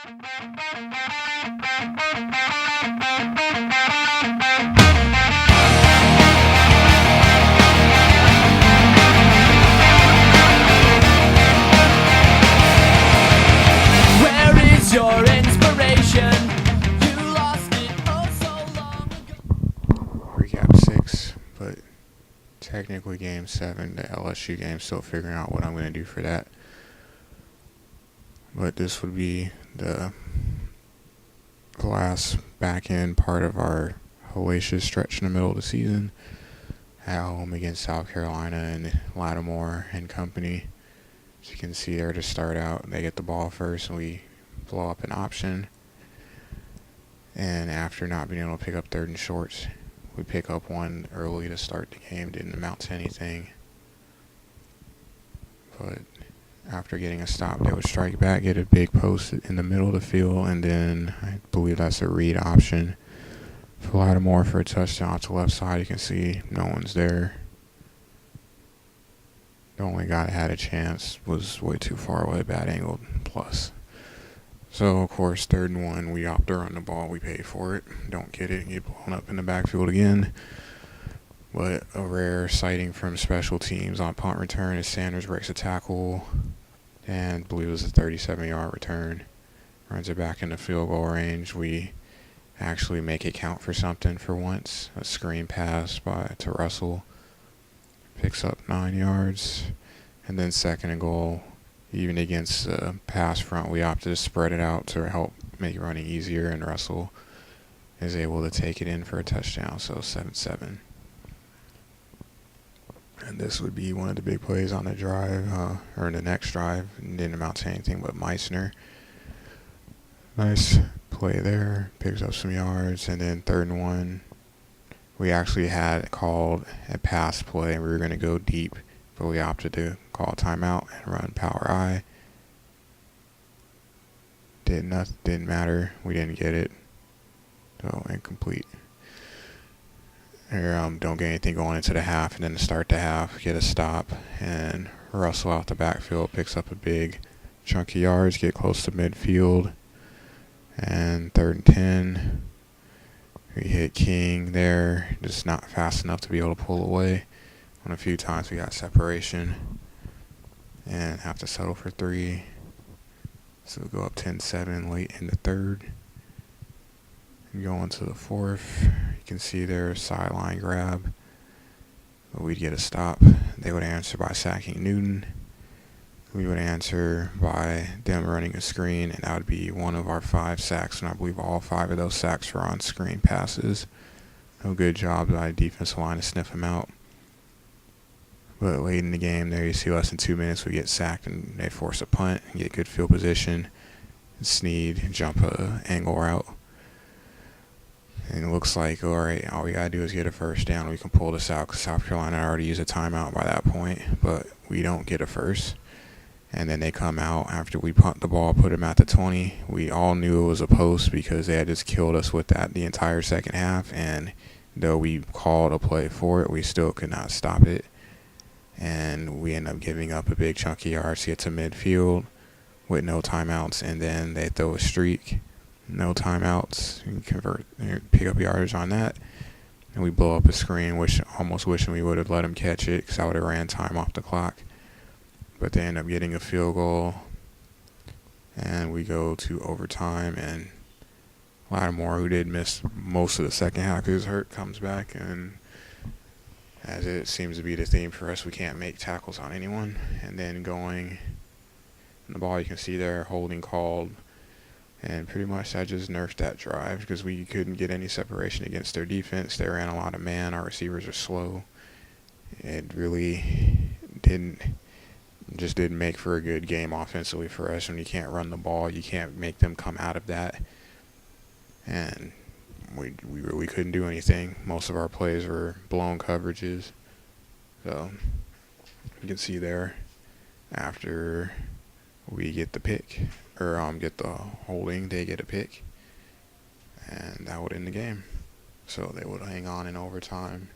Where is your inspiration? You lost it oh so long ago. Recap 6, but technically game 7, the LSU game, still figuring out what I'm going to do for that. But this would be the last back end part of our hellacious stretch in the middle of the season at home against South Carolina and Lattimore and company. As you can see there to start out, they get the ball first and we blow up an option. And after not being able to pick up third and shorts, we pick up one early to start the game. Didn't amount to anything. But after getting a stop, they would strike back, get a big post in the middle of the field, and then I believe that's a read option for Lattimore for a touchdown to the left side. You can see no one's there. The only guy that had a chance was way too far away, bad angled plus. So, of course, 3rd and 1, we opt to run the ball, we pay for it. Don't get it, and get blown up in the backfield again. But a rare sighting from special teams on punt return as Sanders breaks a tackle and I believe it was a 37-yard return. Runs it back into field goal range. We actually make it count for something for once. A screen pass to Russell. Picks up 9 yards. And then 2nd and goal. Even against the pass front, we opted to spread it out to help make running easier, and Russell is able to take it in for a touchdown, so 7-7. And this would be one of the big plays on the drive, or the next drive. It didn't amount to anything but Meissner. Nice play there, picks up some yards, and then 3rd and 1. We actually had called a pass play, and we were going to go deep, but we opted to call a timeout and run power I. Didn't matter. We didn't get it. So incomplete. Here, don't get anything going into the half, and then to start the half, get a stop, and Russell out the backfield picks up a big chunk of yards, get close to midfield, and 3rd and 10. We hit King there, just not fast enough to be able to pull away. On a few times we got separation and have to settle for 3. So we'll go up 10-7 late in the 3rd. And go on to the 4th. You can see their sideline grab. But we'd get a stop. They would answer by sacking Newton. We would answer by them running a screen, and that would be one of our 5 sacks, and I believe all 5 of those sacks were on screen passes. No good job by the defensive line to sniff them out. But late in the game there, you see less than 2 minutes, we get sacked, and they force a punt and get good field position. Snead jump a angle route. And it looks like, all right, all we got to do is get a first down. We can pull this out because South Carolina already used a timeout by that point, but we don't get a first. And then they come out after we punt the ball, put them at the 20. We all knew it was a post because they had just killed us with that the entire second half. And though we called a play for it, we still could not stop it. And we end up giving up a big chunk of yards to get to midfield with no timeouts. And then they throw a streak, no timeouts, and pick up yardage on that. And we blow up a screen, which almost wishing we would have let them catch it because I would have ran time off the clock. But they end up getting a field goal, and we go to overtime, and Lattimore, who did miss most of the second half because he was hurt, comes back, and as it seems to be the theme for us, we can't make tackles on anyone. And then going, the ball you can see there, holding called, and pretty much I just nerfed that drive because we couldn't get any separation against their defense. They ran a lot of man. Our receivers are slow. It really didn't make for a good game offensively for us. When you can't run the ball, you can't make them come out of that. And we really couldn't do anything. Most of our plays were blown coverages. So you can see there, after we get the pick, or get the holding, they get a pick. And that would end the game. So they would hang on in overtime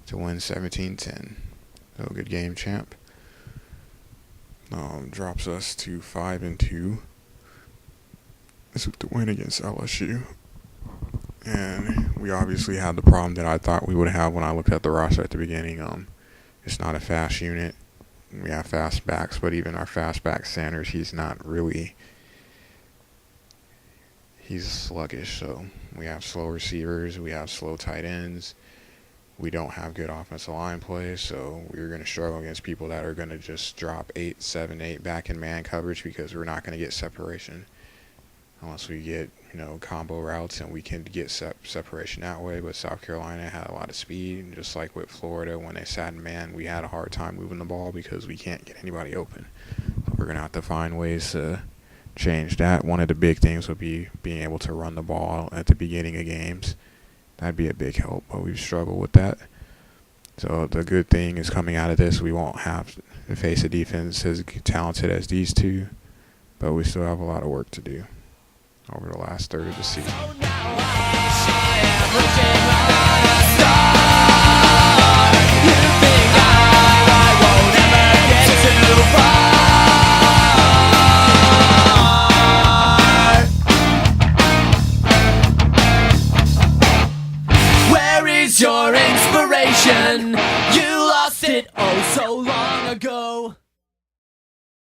to win 17-10. So good game, champ. Drops us to 5-2. is with the win against LSU. And we obviously had the problem that I thought we would have when I looked at the roster at the beginning. It's not a fast unit. We have fast backs, but even our fast back Sanders, he's sluggish. So we have slow receivers, we have slow tight ends. We don't have good offensive line play, so we're going to struggle against people that are going to just drop 8, 7, 8 back in man coverage because we're not going to get separation unless we get, combo routes and we can get separation that way. But South Carolina had a lot of speed, and just like with Florida, when they sat in man, we had a hard time moving the ball because we can't get anybody open. So we're going to have to find ways to change that. One of the big things would be being able to run the ball at the beginning of games. That'd be a big help, but we've struggled with that. So the good thing is coming out of this, we won't have to face a defense as talented as these two, but we still have a lot of work to do over the last third of the season. Your inspiration, you lost it oh so long ago.